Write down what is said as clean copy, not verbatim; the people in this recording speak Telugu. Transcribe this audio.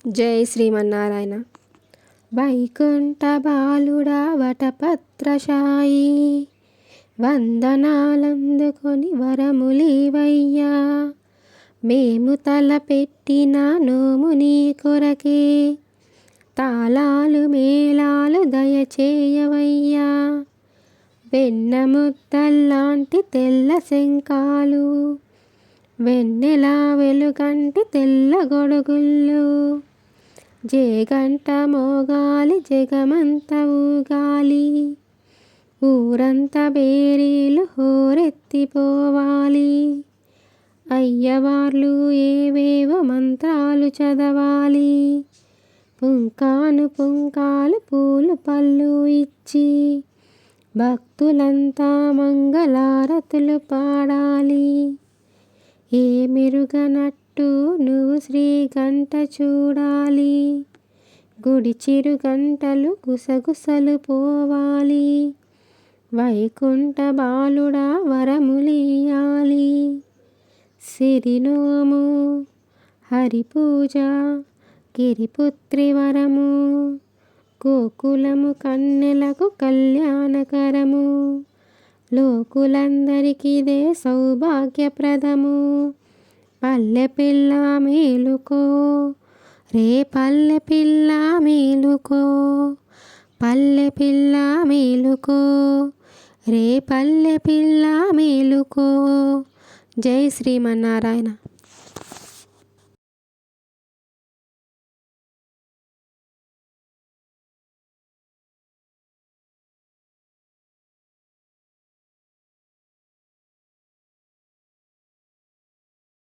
జై శ్రీమన్నారాయణ. వైకుంఠ బాలుడా వటపత్రశాయి, వందనాలందుకొని వరములీవయ్యా. మేము తలపెట్టిన నోము నీ కొరకే, తాళాలు మేళాలు దయచేయవయ్యా. వెన్న ముద్దల్లాంటి తెల్ల శంఖాలు, వెన్నెలా వెలుగంటి తెల్ల గొడుగుళ్ళు, జేగంట మోగాలి జగమంత ఊగాలి. ఊరంతా బేరీలు హోరెత్తిపోవాలి. అయ్యవార్లు ఏవేవో మంత్రాలు చదవాలి. పుంకాను పుంకాలు పూలు పళ్ళు ఇచ్చి, భక్తులంతా మంగళారతులు పాడాలి. ఏ మెరుగనట్టు నువ్వు శ్రీగంట చూడాలి. గుడి చిరు గంటలు గుసగుసలు పోవాలి. వైకుంఠ బాలుడా వరములియాలి. సిరినోము హరిపూజ గిరిపుత్రి వరము, గోకులము కన్నెలకు కళ్యాణకరము. లోకులందరికిదే సౌభాగ్యప్రదము. పల్లె పిల్ల మేలుకో రే పల్లె పిల్ల మేలుకో, పల్లె పిల్ల మేలుకో రే పల్లె పిల్ల మేలుకో. జై శ్రీమన్నారాయణ.